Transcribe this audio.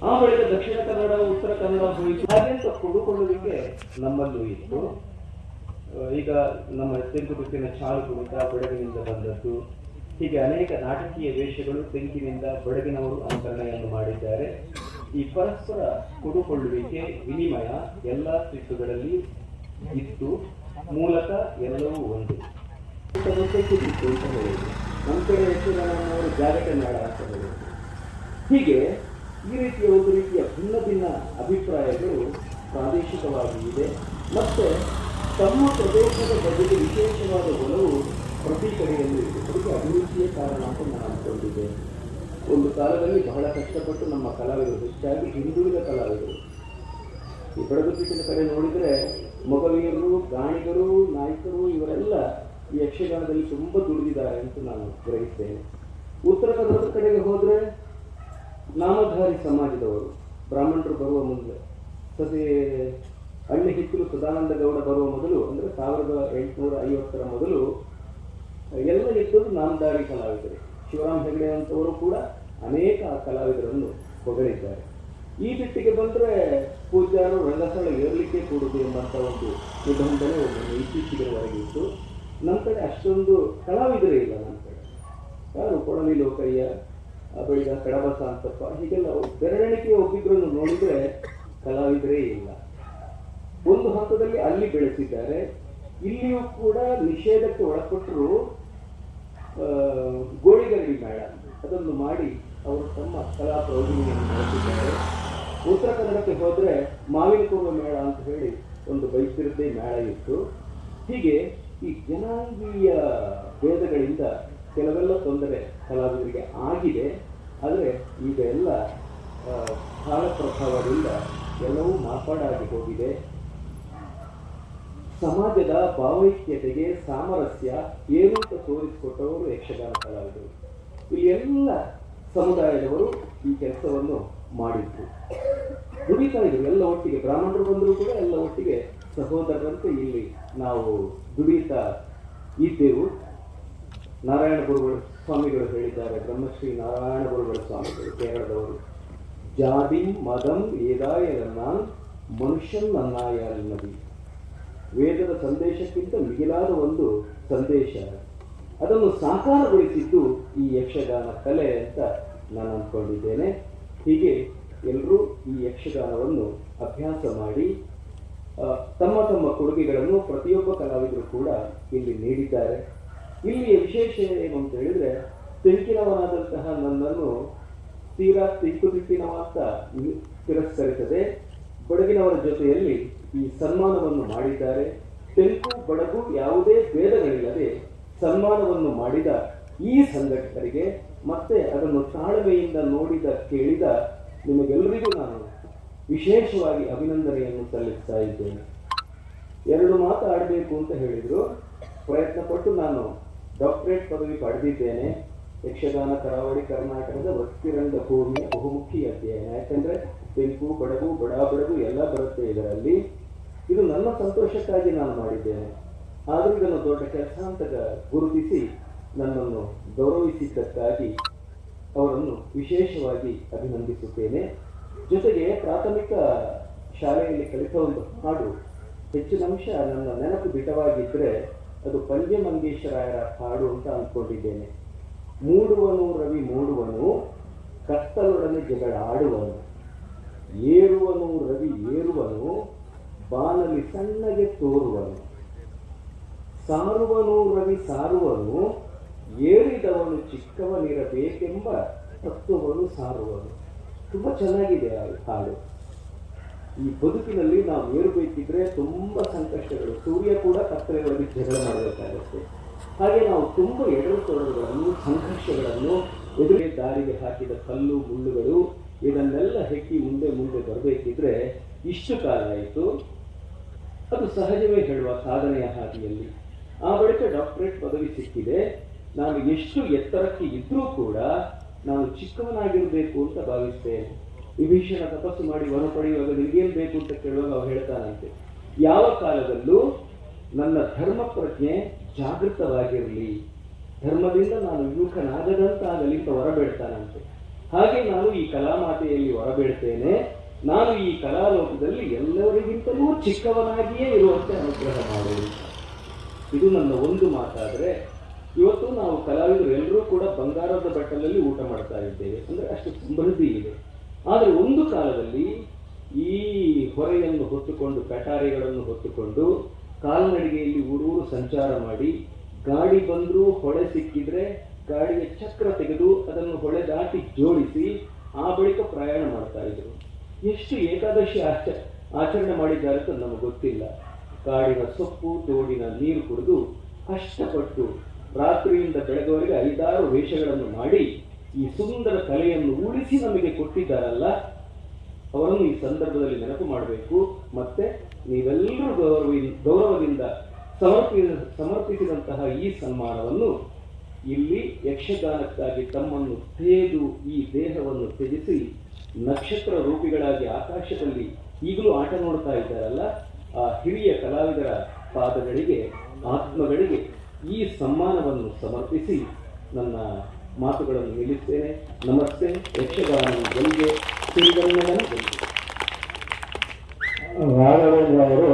ಆ ಬಳಿಕ ದಕ್ಷಿಣ ಕನ್ನಡ, ಉತ್ತರ ಕನ್ನಡ ಹೋಯಿತು. ಹಾಗೆಂತ ಕೊಡುಕೊಳ್ಳುವಿಕೆ ನಮ್ಮಲ್ಲೂ ಇತ್ತು. ಈಗ ನಮ್ಮ ತೆಂಕುತಿಟ್ಟಿನ ಚಾಳು ಕುಣಿತ ಬೆಳಗಿನಿಂದ ಬಂದದ್ದು, ಹೀಗೆ ಅನೇಕ ನಾಟಕೀಯ ವೇಷಗಳು ತೆಂಕಿನಿಂದ ಬೆಳಗಿನವರು ಅನುಕರಣೆಯನ್ನು ಮಾಡಿದ್ದಾರೆ. ಈ ಪರಸ್ಪರ ಕೊಡುಕೊಳ್ಳುವಿಕೆ, ವಿನಿಮಯ ಎಲ್ಲ ತಿಟ್ಟುಗಳಲ್ಲಿ ಇತ್ತು. ಮೂಲತಃ ಎಲ್ಲವೂ ಒಂದು ತೆಂಕುತಿಟ್ಟು ಅಂತ ಹೇಳಿದ್ರು. ನಮ್ಮ ಕಡೆ ಹೆಚ್ಚು ನಮ್ಮವರು ಜಾಗಟೆ ನಾಡ ಅಂತ ಹೇಳಿದ್ರು. ಹೀಗೆ ಈ ರೀತಿಯ ಒಂದು ರೀತಿಯ ಭಿನ್ನ ಭಿನ್ನ ಅಭಿಪ್ರಾಯಗಳು ಪ್ರಾದೇಶಿಕವಾಗಿ ಇದೆ. ಮತ್ತೆ ತಮ್ಮ ಪ್ರದೇಶದ ಬಗೆಗೆ ವಿಶೇಷವಾದ ಒಲವು ಪ್ರತಿ ಕಡೆಯಲ್ಲೂ ಇದೆ. ಅದಕ್ಕೆ ಅಭಿವೃದ್ಧಿಯ ಕಾರಣ ಅಂತ ನಾನು ಅಂದ್ಕೊಂಡಿದ್ದೆ. ಒಂದು ಕಾಲದಲ್ಲಿ ಬಹಳ ಕಷ್ಟಪಟ್ಟು ನಮ್ಮ ಕಲಾವಿದರು, ಹೆಚ್ಚಾಗಿ ಹಿಂದುಳಿದ ಕಲಾವಿದರು, ಈ ಬಡಗುತಿಟ್ಟಿನ ಕಡೆ ನೋಡಿದರೆ ಮೊಗವೀರರು, ಗಾಣಿಗರು, ನಾಯಕರು ಇವರೆಲ್ಲ ಈ ಯಕ್ಷಗಾನದಲ್ಲಿ ತುಂಬ ದುಡಿದಿದ್ದಾರೆ ಅಂತ ನಾನು ಗ್ರಹಿಸ್ತೇನೆ. ಉತ್ತರ ಕನ್ನಡದ ಕಡೆಗೆ ಹೋದರೆ ನಾಮಧಾರಿ ಸಮಾಜದವರು, ಬ್ರಾಹ್ಮಣರು ಬರುವ ಮುಂದೆ, ಹಳ್ಳಿ ಹಿತ್ತಲು ಸದಾನಂದ ಗೌಡ ಬರುವ ಮೊದಲು, ಅಂದರೆ 1850 ಮೊದಲು ಎಲ್ಲ ಇದ್ದದ್ದು ನಾಮಧಾರಿ ಕಲಾವಿದರು. ಶಿವರಾಮ್ ಹೆಗಡೆ ಅಂತವರು ಕೂಡ ಅನೇಕ ಕಲಾವಿದರನ್ನು ಹೊಗಳಿದ್ದಾರೆ. ಈ ದಿಟ್ಟಿಗೆ ಬಂದರೆ ಪೂಜ್ಯರು ರಂಗಸ್ಥಳ ಏರಲಿಕ್ಕೆ ಕೂಡುದು ಎಂಬಂಥ ಒಂದು ನಿಬಂಧನೆ ಒಂದು ಇತ್ತೀಚೆಗಿನವರೆಗೆ ಇತ್ತು. ನಮ್ಮ ಕಡೆ ಅಷ್ಟೊಂದು ಕಲಾವಿದರೇ ಇಲ್ಲ. ನಮ್ಮ ಕಡೆ ಯಾರು ಕೊಡಲಿ ಲೋಕಯ್ಯ, ಬಳಿಕ ಕಡಬ ಶಾಂತಪ್ಪ, ಹೀಗೆಲ್ಲ ಬೆರಳಿಕೆ ಒಬ್ಬಿಬ್ಬರನ್ನು ನೋಡಿದರೆ ಕಲಾವಿದರೇ ಇಲ್ಲ. ಒಂದು ಹಂತದಲ್ಲಿ ಅಲ್ಲಿ ಬೆಳೆಸಿದ್ದಾರೆ. ಇಲ್ಲಿಯೂ ಕೂಡ ನಿಷೇಧಕ್ಕೆ ಒಳಪಟ್ಟರು. ಗೋಳಿಗರಡಿ ಮೇಳ ಅದನ್ನು ಮಾಡಿ ಅವರು ತಮ್ಮ ಕಲಾ ಪ್ರೌಢಿಮೆಯನ್ನು ನಡೆಸಿದ್ದಾರೆ. ಉತ್ತರ ಕನ್ನಡಕ್ಕೆ ಹೋದರೆ ಮಾವಿನ ಕೂರ್ವ ಮೇಳ ಅಂತ ಹೇಳಿ ಒಂದು ಬೈಸಿರದ್ದೇ ಮೇಳ ಇತ್ತು. ಹೀಗೆ ಈ ಜನಾಂಗೀಯ ಭೇದಗಳಿಂದ ಕೆಲವೆಲ್ಲ ತೊಂದರೆ ಕಲಾವಿದರಿಗೆ ಆಗಿದೆ. ಆದರೆ ಈಗ ಎಲ್ಲ ಕಾಲ ಪ್ರಭಾವದಿಂದ ಎಲ್ಲವೂ ಮಾರ್ಪಾಡಾಗಿ ಹೋಗಿದೆ. ಸಮಾಜದ ಭಾವೈಕ್ಯತೆಗೆ ಸಾಮರಸ್ಯ ಏನು ಅಂತ ತೋರಿಸಿಕೊಟ್ಟವರು ಯಕ್ಷಗಾನ ಕಲಾವಿದರು. ಈ ಎಲ್ಲ ಸಮುದಾಯದವರು ಈ ಕೆಲಸವನ್ನು ಮಾಡಿದ್ರು, ದುಡಿತಾ ಇದ್ರು ಎಲ್ಲ ಒಟ್ಟಿಗೆ. ಬ್ರಾಹ್ಮಣರು ಬಂದರೂ ಕೂಡ ಎಲ್ಲ ಒಟ್ಟಿಗೆ ಸಹೋದರರಂತೆ ಇಲ್ಲಿ ನಾವು ದುಡಿಯುತ್ತಾ ಇದ್ದೆವು. ನಾರಾಯಣ ಗುರುಗಳು ಸ್ವಾಮಿಗಳು ಹೇಳಿದ್ದಾರೆ, ಬ್ರಹ್ಮಶ್ರೀ ನಾರಾಯಣ ಗುರುಗಳ ಸ್ವಾಮಿಗಳು ಕೇರಳದವರು, ಜಾತಿ ಮದಂ ಏದಾಯ ನಾನ್ ಮನುಷ್ಯನ್ ನನ್ನಾಯ ನದಿ. ವೇದದ ಸಂದೇಶಕ್ಕಿಂತ ಮಿಗಿಲಾದ ಒಂದು ಸಂದೇಶ, ಅದನ್ನು ಸಾಕಾರಗೊಳಿಸಿದ್ದು ಈ ಯಕ್ಷಗಾನ ಕಲೆ ಅಂತ ನಾನು ಅಂದ್ಕೊಂಡಿದ್ದೇನೆ. ಹೀಗೆ ಎಲ್ಲರೂ ಈ ಯಕ್ಷಗಾನವನ್ನು ಅಭ್ಯಾಸ ಮಾಡಿ ತಮ್ಮ ತಮ್ಮ ಕೊಡುಗೆಗಳನ್ನು ಪ್ರತಿಯೊಬ್ಬ ಕಲಾವಿದರು ಕೂಡ ಇಲ್ಲಿ ನೀಡಿದ್ದಾರೆ. ಇಲ್ಲಿಯ ವಿಶೇಷ ಏನು ಅಂತ ಹೇಳಿದರೆ, ತೆಂಕಿನವನಾದಂತಹ ನನ್ನನ್ನು ತೀರಾ ತೆಂಕುತಿಟ್ಟಿನವ ಅಂತ ತಿರಸ್ಕರಿಸದೆ ಬಡಗಿನವರ ಜೊತೆಯಲ್ಲಿ ಈ ಸನ್ಮಾನವನ್ನು ಮಾಡಿದ್ದಾರೆ. ತೆಂಕು ಬಡಗು ಯಾವುದೇ ಭೇದಗಳಿಲ್ಲದೆ ಸನ್ಮಾನವನ್ನು ಮಾಡಿದ ಈ ಸಂಘಟಕರಿಗೆ ಮತ್ತೆ ಅದನ್ನು ತಾಳ್ಮೆಯಿಂದ ನೋಡಿದ ಕೇಳಿದ ನಿಮಗೆಲ್ಲರಿಗೂ ನಾನು ವಿಶೇಷವಾಗಿ ಅಭಿನಂದನೆಯನ್ನು ಸಲ್ಲಿಸ್ತಾ ಇದ್ದೇನೆ. 2 ಮಾತು ಆಡಬೇಕು ಅಂತ ಹೇಳಿದರು. ಪ್ರಯತ್ನಪಟ್ಟು ನಾನು ಡಾಕ್ಟರೇಟ್ ಪದವಿ ಪಡೆದಿದ್ದೇನೆ. ಯಕ್ಷಗಾನ ಕರಾವಳಿ ಕರ್ನಾಟಕದ ವೃತ್ತಿರಂಗ ಭೂಮಿಯ ಬಹುಮುಖಿ ಅಧ್ಯಯನ. ಯಾಕಂದರೆ ತೆಂಕು ಬಡಗು ಬಡ ಬಡಗು ಎಲ್ಲ ಬರುತ್ತೆ ಇದರಲ್ಲಿ. ಇದು ನನ್ನ ಸಂತೋಷಕ್ಕಾಗಿ ನಾನು ಮಾಡಿದ್ದೇನೆ. ಆದರೂ ಇದನ್ನು ದೊಡ್ಡ ಕೆಲಸ ಅಂತ ಗುರುತಿಸಿ ನನ್ನನ್ನು ಗೌರವಿಸಿದ್ದಕ್ಕಾಗಿ ಅವರನ್ನು ವಿಶೇಷವಾಗಿ ಅಭಿನಂದಿಸುತ್ತೇನೆ. ಜೊತೆಗೆ ಪ್ರಾಥಮಿಕ ಶಾಲೆಯಲ್ಲಿ ಕಲಿತ ಒಂದು ಹಾಡು ಹೆಚ್ಚಿನ ಅಂಶ ನನ್ನ ನೆನಪು ದಿಟವಾಗಿದ್ದರೆ ಅದು ಪಂಜಮಂಗೇಶ್ವರಾಯರ ಹಾಡು ಅಂತ ಅಂದ್ಕೊಂಡಿದ್ದೇನೆ. ಮೂಡುವನು ರವಿ ಮೂಡುವನು, ಕತ್ತಲೊಡನೆ ಜಗಳ ಆಡುವನು, ಏರುವನು ರವಿ ಏರುವನು, ಬಾನಲ್ಲಿ ಸಣ್ಣಗೆ ತೋರುವನು, ಸಾರುವನು ರವಿ ಸಾರುವನು, ಏರಿದವನು ಚಿಕ್ಕವನಿರಬೇಕೆಂಬ ತತ್ವವನ್ನು ಸಾರುವನು. ತುಂಬ ಚೆನ್ನಾಗಿದೆ ಆ ಹಾಡು. ಈ ಬದುಕಿನಲ್ಲಿ ನಾವು ಏರಬೇಕಿದ್ರೆ ತುಂಬ ಸಂಕಷ್ಟಗಳು, ಸೂರ್ಯ ಕೂಡ ಕತ್ತಲೆಗಳಲ್ಲಿ ಜಗಳ ಮಾಡಬೇಕಾಗುತ್ತೆ. ಹಾಗೆ ನಾವು ತುಂಬ ಎಡರುತೊಡರುಗಳನ್ನು, ಸಂಘರ್ಷಗಳನ್ನು ಎದುರೇ ದಾರಿಗೆ ಹಾಕಿದ ಕಲ್ಲು ಮುಳ್ಳುಗಳು ಇದನ್ನೆಲ್ಲ ಹೆಕ್ಕಿ ಮುಂದೆ ಮುಂದೆ ಬರಬೇಕಿದ್ರೆ ಇಷ್ಟು ಕಾಲ ಆಯಿತು. ಅದು ಸಹಜವೇ ಹೇಳುವ ಸಾಧನೆಯ ಹಾದಿಯಲ್ಲಿ. ಆ ಬಳಿಕ ಡಾಕ್ಟರೇಟ್ ಪದವಿ ಸಿಕ್ಕಿದೆ. ನಾನು ಎಷ್ಟು ಎತ್ತರಕ್ಕೆ ಇದ್ರೂ ಕೂಡ ನಾನು ಚಿಕ್ಕವನಾಗಿರಬೇಕು ಅಂತ ಭಾವಿಸ್ತೇನೆ. ವಿಭೀಷಣ ತಪಸ್ಸು ಮಾಡಿ ವರ ಪಡೆಯುವಾಗ ನಿನಗೇನು ಬೇಕು ಅಂತ ಕೇಳುವಾಗ ಅವ್ರು ಹೇಳ್ತಾನಂತೆ, ಯಾವ ಕಾಲದಲ್ಲೂ ನನ್ನ ಧರ್ಮ ಪ್ರಜ್ಞೆ ಜಾಗೃತವಾಗಿರಲಿ, ಧರ್ಮದಿಂದ ನಾನು ವಿಮುಖನಾಗದಂತಾಗಲಿ ಅಂತ ವರ ಬೇಡ್ತಾನಂತೆ. ಹಾಗೆ ನಾನು ಈ ಕಲಾಮಾತೆಯಲ್ಲಿ ಹೊರಬೀಳ್ತೇನೆ. ನಾನು ಈ ಕಲಾಲೋಕದಲ್ಲಿ ಎಲ್ಲರಿಗಿಂತಲೂ ಚಿಕ್ಕವನಾಗಿಯೇ ಇರುವಂತೆ ಅನುಗ್ರಹ ಮಾಡುವುದು. ಇದು ನನ್ನ ಒಂದು ಮಾತಾದರೆ, ಇವತ್ತು ನಾವು ಕಲಾವಿದರು ಎಲ್ಲರೂ ಕೂಡ ಬಂಗಾರದ ಬಟ್ಟಲಲ್ಲಿ ಊಟ ಮಾಡ್ತಾ ಇದ್ದೇವೆ, ಅಂದರೆ ಅಷ್ಟು ಸಮೃದ್ಧಿ ಇದೆ. ಆದರೆ ಒಂದು ಕಾಲದಲ್ಲಿ ಈ ಹೊರೆಯನ್ನು ಹೊತ್ತುಕೊಂಡು, ಪೆಟಾರಿಗಳನ್ನು ಹೊತ್ತುಕೊಂಡು ಕಾಲ್ನಡಿಗೆಯಲ್ಲಿ ಊರೂರು ಸಂಚಾರ ಮಾಡಿ, ಗಾಡಿ ಬಂದರೂ ಹೊಳೆ ಸಿಕ್ಕಿದ್ರೆ ಗಾಡಿಯ ಚಕ್ರ ತೆಗೆದು ಅದನ್ನು ಹೊಳೆ ದಾಟಿ ಜೋಡಿಸಿ ಆ ಬಳಿಕ ಪ್ರಯಾಣ ಮಾಡ್ತಾ ಇದ್ರು. ಎಷ್ಟು ಏಕಾದಶಿ ಆಚರಣೆ ಮಾಡಿದ್ದಾರೆ ಅಂತ ನಮಗೆ ಗೊತ್ತಿಲ್ಲ. ಕಾಡಿನ ಸೊಪ್ಪು, ತೋಡಿನ ನೀರು ಕುಡಿದು ಕಷ್ಟಪಟ್ಟು ರಾತ್ರಿಯಿಂದ ಬೆಳಗುವವರೆಗೆ 5-6 ವೇಷಗಳನ್ನು ಮಾಡಿ ಈ ಸುಂದರ ಕಲೆಯನ್ನು ಉಳಿಸಿ ನಮಗೆ ಕೊಟ್ಟಿದ್ದಾರಲ್ಲ, ಅವರನ್ನು ಈ ಸಂದರ್ಭದಲ್ಲಿ ನೆನಪು ಮಾಡಬೇಕು. ಮತ್ತೆ ನೀವೆಲ್ಲರೂ ಗೌರವದಿಂದ ಸಮರ್ಪಿಸಿದಂತಹ ಈ ಸನ್ಮಾನವನ್ನು ಇಲ್ಲಿ ಯಕ್ಷಗಾನಕ್ಕಾಗಿ ತಮ್ಮನ್ನು ತೇದು ಈ ದೇಹವನ್ನು ತ್ಯಜಿಸಿ ನಕ್ಷತ್ರ ರೂಪಿಗಳಾಗಿ ಆಕಾಶದಲ್ಲಿ ಈಗಲೂ ಆಟ ನೋಡ್ತಾ ಇದ್ದಾರಲ್ಲ, ಆ ಹಿರಿಯ ಕಲಾವಿದರ ಪಾದಗಳಿಗೆ, ಆತ್ಮಗಳಿಗೆ ಈ ಸನ್ಮಾನವನ್ನು ಸಮರ್ಪಿಸಿ ನನ್ನ ಮಾತುಗಳನ್ನು ನಿಲ್ಲಿಸ್ತೇನೆ. ನಮಸ್ತೆ. ಯಕ್ಷಗಾನ ಗೆಲ್ಗೆ, ಸಿರಿಗನ್ನಡನ ಗೆಲ್ಗೆ. ರಾಘವೇಂದ್ರ ಅವರು